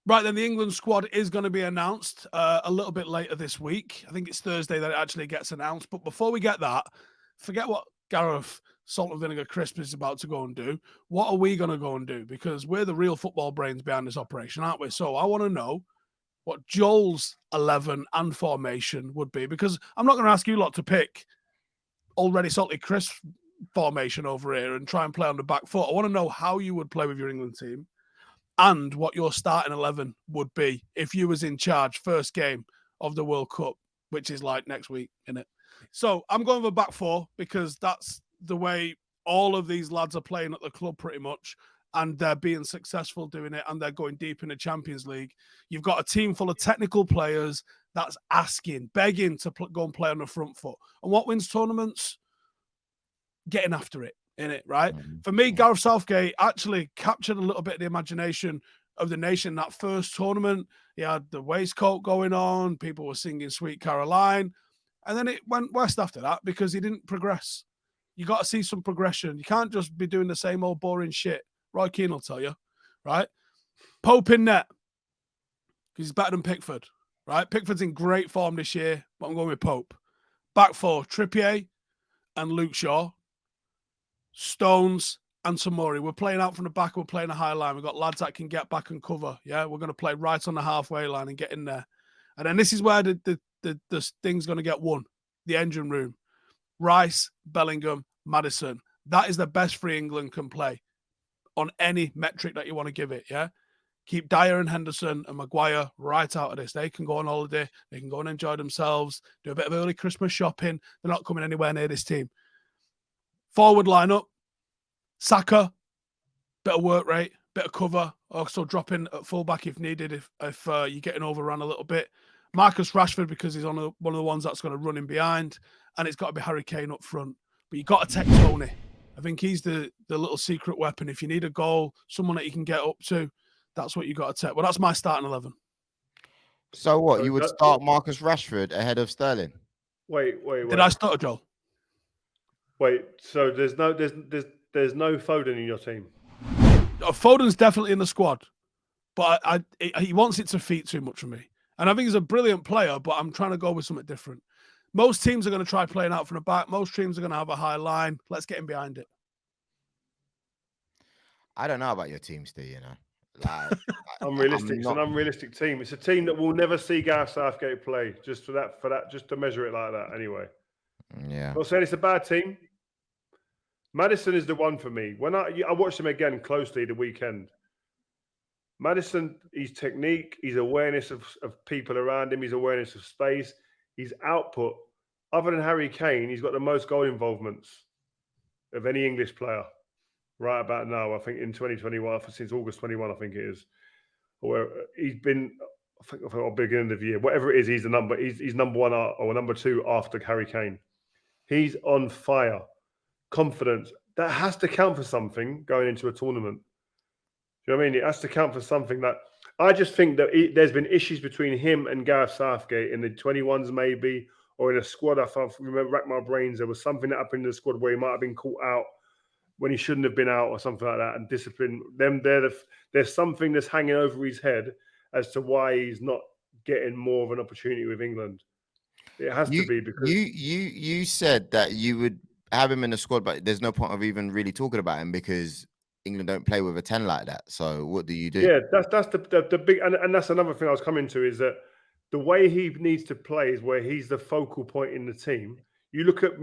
Right, then the England squad is going to be announced a little bit later this week. I think it's Thursday that it actually gets announced. But before we get that, forget what Gareth Salt and Vinegar Crisp is about to go and do. What are we going to go and do? Because we're the real football brains behind this operation, aren't we? So I want to know what Joel's 11 and formation would be, because I'm not going to ask you lot to pick already salty crisp formation over here and try and play on the back foot. I want to know how you would play with your England team and what your starting 11 would be if you was in charge first game of the World Cup, which is like next week, innit? So I'm going with a back four because that's the way all of these lads are playing at the club pretty much, and they're being successful doing it, and they're going deep in the Champions League. You've got a team full of technical players that's asking, begging to go and play on the front foot. And what wins tournaments? Getting after it, innit, right? For me, Gareth Southgate actually captured a little bit of the imagination of the nation. That first tournament, he had the waistcoat going on, people were singing Sweet Caroline, and then it went west after that because he didn't progress. You got to see some progression. You can't just be doing the same old boring shit. Roy Keane will tell you, right? Pope in net, because he's better than Pickford, right? Pickford's in great form this year, but I'm going with Pope. Back four, Trippier and Luke Shaw. Stones and Tomori. We're playing out from the back. We're playing a high line. We've got lads that can get back and cover. Yeah, we're going to play right on the halfway line and get in there. And then this is where the thing's going to get won. The engine room. Rice, Bellingham, Maddison. That is the best free England can play on any metric that you want to give it, yeah? Keep Dyer and Henderson and Maguire right out of this. They can go on holiday. They can go and enjoy themselves, do a bit of early Christmas shopping. They're not coming anywhere near this team. Forward lineup, Saka, bit of work rate, bit of cover, also dropping at fullback if needed, if you're getting overrun a little bit. Marcus Rashford, because he's one of the ones that's going to run in behind, and it's got to be Harry Kane up front. But you've got to take Toney. I think he's the little secret weapon. If you need a goal, someone that you can get up to, that's what you got to take. Well, that's my starting 11. So what? You would start Marcus Rashford ahead of Sterling? Wait. Did I start, Joel? Wait, so there's no Foden in your team? Foden's definitely in the squad, but he wants it to feet too much for me. And I think he's a brilliant player, but I'm trying to go with something different. Most teams are going to try playing out from the back. Most teams are going to have a high line. Let's get him behind it. I don't know about your team, Steve, you know. Like, unrealistic. It's an unrealistic team. It's a team that will never see Gareth Southgate play, just for that, just to measure it like that anyway. Yeah. I'm not saying it's a bad team. Maddison is the one for me. When I watched him again closely the weekend, Maddison, his technique, his awareness of people around him, his awareness of space, his output, other than Harry Kane, he's got the most goal involvements of any English player right about now. I think in 2021, since August 21, I think it is. Where he's been, I think at the beginning of the year, whatever it is, he's the number. He's number one or number two after Harry Kane. He's on fire. Confidence. That has to count for something going into a tournament. Do you know what I mean? It has to count for something. That I just think that there's been issues between him and Gareth Southgate in the 21s maybe, or in a squad. I remember, rack my brains, there was something that happened in the squad where he might have been caught out when he shouldn't have been out or something like that, and discipline them. There's something that's hanging over his head as to why he's not getting more of an opportunity with England. It has to be because you said that you would have him in the squad, but there's no point of even really talking about him because England don't play with a 10 like that. So what do you do? Yeah, that's the big, and that's another thing I was coming to, is that the way he needs to play is where he's the focal point in the team. You look at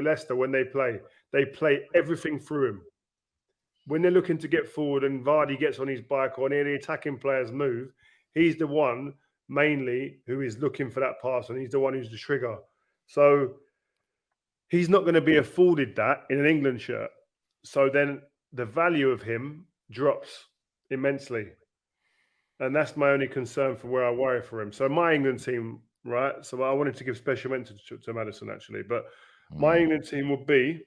Leicester when they play everything through him. When they're looking to get forward and Vardy gets on his bike or any of the attacking players move, he's the one mainly who is looking for that pass, and he's the one who's the trigger. So he's not going to be afforded that in an England shirt. So then the value of him drops immensely. And that's my only concern for where I worry for him. So my England team, right? So I wanted to give special mention to Maddison, actually. But my England team would be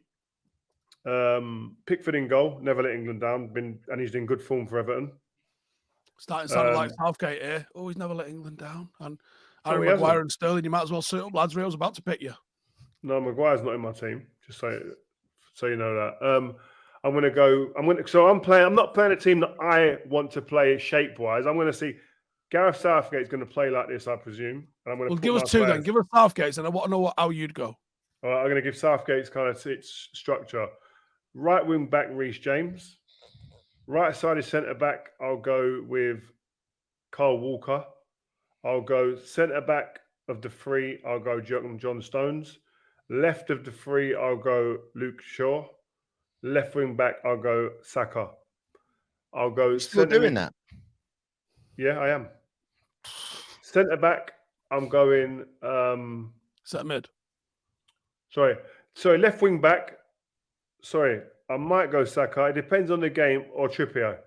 Pickford in goal, never let England down, and he's in good form for Everton. Starting sounding like Southgate here. Oh, he's never let England down. And Aaron Maguire and Sterling, you might as well suit up, lads. Rio's about to pick you. No, Maguire's not in my team. Just so you know that. I'm not playing a team that I want to play shape-wise. I'm going to see Gareth Southgate's going to play like this, I presume. And I'm going to Well, give us two then. Give us Southgate's, and I want to know how you'd go. All right, I'm going to give Southgate's kind of its structure. Right wing back, Reece James. Right sided centre back, I'll go with Kyle Walker. I'll go centre back of the three, I'll go John Stones. Left of the three, I'll go Luke Shaw. Left wing back, I'll go Saka. I'll go. You're still doing that? Yeah, I am. Centre back, I'm going. Centre mid. Sorry, left wing back. Sorry, I might go Saka. It depends on the game or Trippier.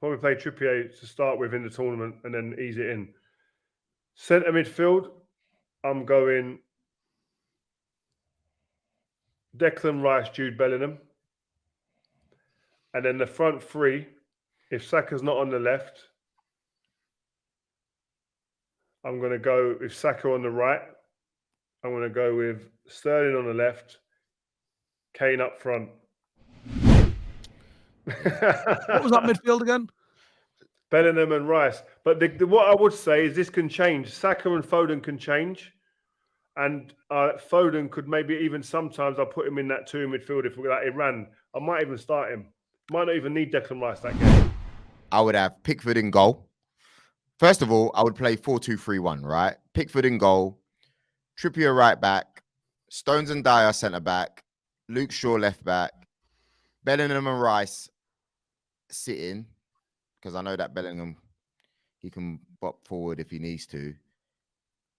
Probably play Trippier to start with in the tournament and then ease it in. Centre midfield, I'm going Declan Rice, Jude Bellingham. And then the front three, if Saka's not on the left, I'm going to go with Saka on the right. I'm going to go with Sterling on the left, Kane up front. What was that midfield again? Bellingham and Rice. But what I would say is this can change. Saka and Foden can change. And Foden could maybe even sometimes I'll put him in that two midfield if we're like Iran. I might even start him. Might not even need Declan Rice that game. I would have Pickford in goal. First of all, I would play 4-2-3-1, right? Pickford in goal, Trippier right back, Stones and Dyer centre back, Luke Shaw left back, Bellingham and Rice sitting, because I know that Bellingham, he can bop forward if he needs to.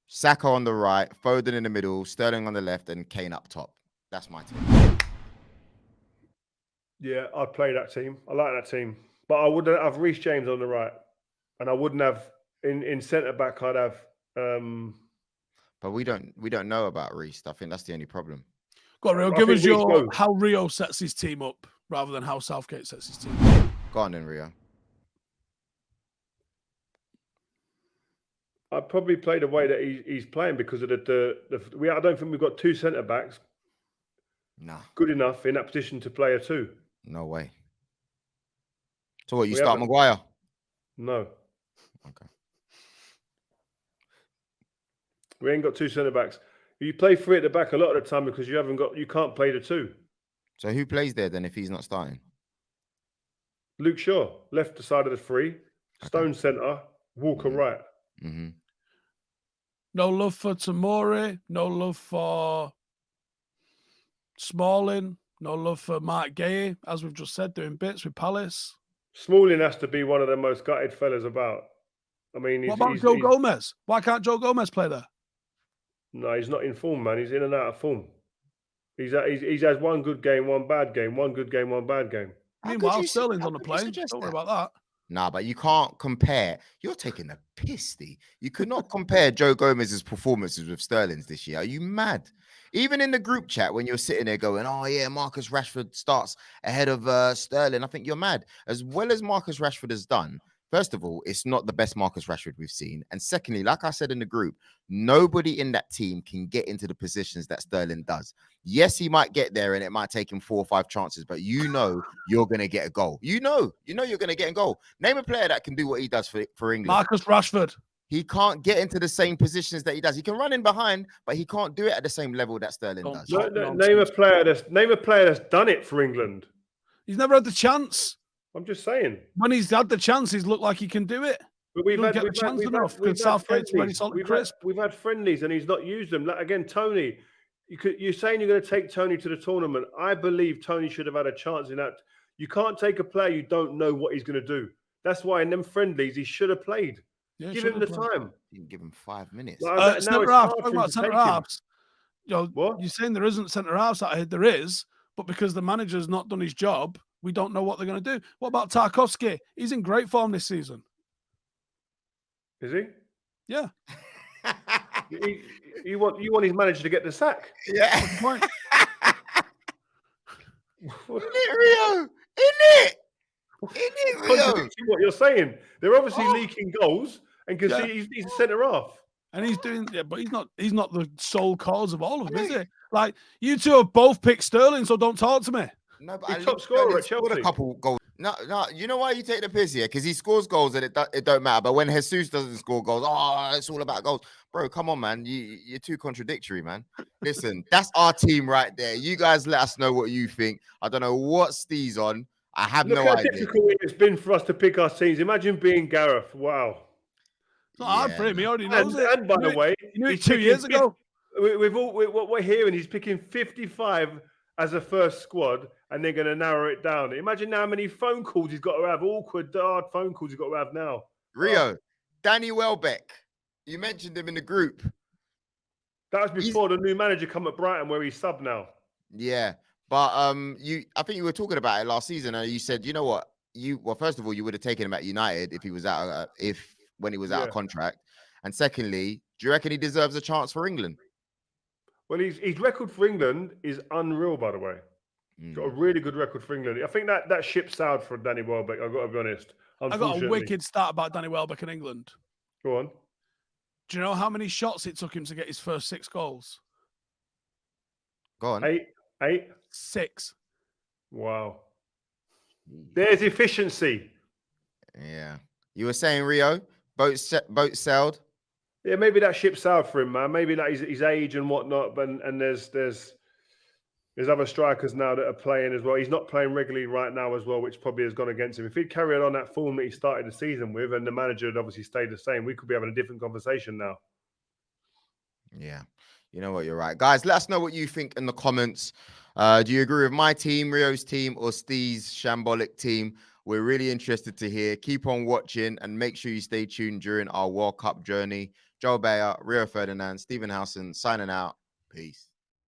Saka on the right, Foden in the middle, Sterling on the left, and Kane up top. That's my team. Yeah, I'd play that team. I like that team. But I wouldn't have Reece James on the right. And I wouldn't have in centre back. I'd have. But we don't know about Reece. I think that's the only problem. Go on, Rio. Give us how Rio sets his team up rather than how Southgate sets his team up. Go on then, Rio. I'd probably play the way that he's playing because of I don't think we've got two centre backs. Nah. Good enough in that position to play a two. No way. So what? You start Maguire? No. Okay. We ain't got two centre backs. You play three at the back a lot of the time because you can't play the two. So who plays there then if he's not starting? Luke Shaw, left side of the three, Stone centre, Walker right. Mm-hmm. No love for Tomori, no love for Smalling, no love for Mark Gay, as we've just said, doing bits with Palace. Smalling has to be one of the most gutted fellas about. I mean, what about Joe Gomez? Why can't Joe Gomez play there? No, he's not in form, man. He's in and out of form. He's has one good game, one bad game, one good game, one bad game. Meanwhile, Sterling's on the plane. Don't worry about that. Nah, but you can't compare. You're taking the piss, Steve. You could not compare Joe Gomez's performances with Sterling's this year. Are you mad? Even in the group chat, when you're sitting there going, oh, yeah, Marcus Rashford starts ahead of Sterling, I think you're mad. As well as Marcus Rashford has done, first of all, it's not the best Marcus Rashford we've seen. And secondly, like I said in the group, nobody in that team can get into the positions that Sterling does. Yes, he might get there and it might take him 4 or 5 chances, but you know you're going to get a goal. You know you're going to get a goal. Name a player that can do what he does for England. Marcus Rashford. He can't get into the same positions that he does. He can run in behind, but he can't do it at the same level that Sterling does. Name a player that's done it for England. He's never had the chance. I'm just saying. When he's had the chance, he's looked like he can do it. But we've had friendlies and he's not used them. Like, again, Toney, you're saying you're going to take Toney to the tournament. I believe Toney should have had a chance in that. You can't take a player you don't know what he's going to do. That's why in them friendlies, he should have played. Yeah, give him the time. You can give him 5 minutes. Centre halves. You know, what? You're saying there isn't centre halves out here. There is, but because the manager's not done his job, we don't know what they're going to do. What about Tarkowski? He's in great form this season. Is he? Yeah. You want his manager to get the sack? Yeah. What's the point? Isn't it, Rio? Isn't it, Rio? What you're saying? They're obviously leaking goals, and can see he's a centre half. And he's doing, but he's not the sole cause of all of them, is he? Like, you two have both picked Sterling, so don't talk to me. No, but he's top scorer at Chelsea. A couple goals. No, you know why you take the piss here? Because he scores goals and it don't matter. But when Jesus doesn't score goals, it's all about goals. Bro, come on, man. You're too contradictory, man. Listen, that's our team right there. You guys let us know what you think. I don't know what Steve's on. I have Look no how idea. difficult it's been for us to pick our teams. Imagine being Gareth. Wow. It's not hard for him. He already knows it. And by the way, he knew it he's 2 years picking ago. what we're hearing, he's picking 55 as a first squad, and they're going to narrow it down. Imagine how many phone calls he's got to have, awkward, hard phone calls he's got to have now. Rio, Danny Welbeck. You mentioned him in the group. That was before the new manager come at Brighton, where he's sub now. Yeah, but I think you were talking about it last season, and you said, you know what, first of all, you would have taken him at United if he was out, when he was out of contract, and secondly, do you reckon he deserves a chance for England? Well, his record for England is unreal, by the way. Got a really good record for England. I think that ship sailed for Danny Welbeck. I've got to be honest. I got a wicked stat about Danny Welbeck in England. Go on. Do you know how many shots it took him to get his first 6 goals? Go on. 8? 6. Wow. There's efficiency. Yeah. You were saying, Rio, boat sailed? Yeah, maybe that ship sailed for him, man. Maybe that his age and whatnot. But and there's other strikers now that are playing as well. He's not playing regularly right now as well, which probably has gone against him. If he'd carried on that form that he started the season with, and the manager had obviously stayed the same, we could be having a different conversation now. Yeah. You know what? You're right. Guys, let us know what you think in the comments. Do you agree with my team, Rio's team, or Steve's shambolic team? We're really interested to hear. Keep on watching and make sure you stay tuned during our World Cup journey. Joel Beya, Rio Ferdinand, Stephen Howson signing out. Peace.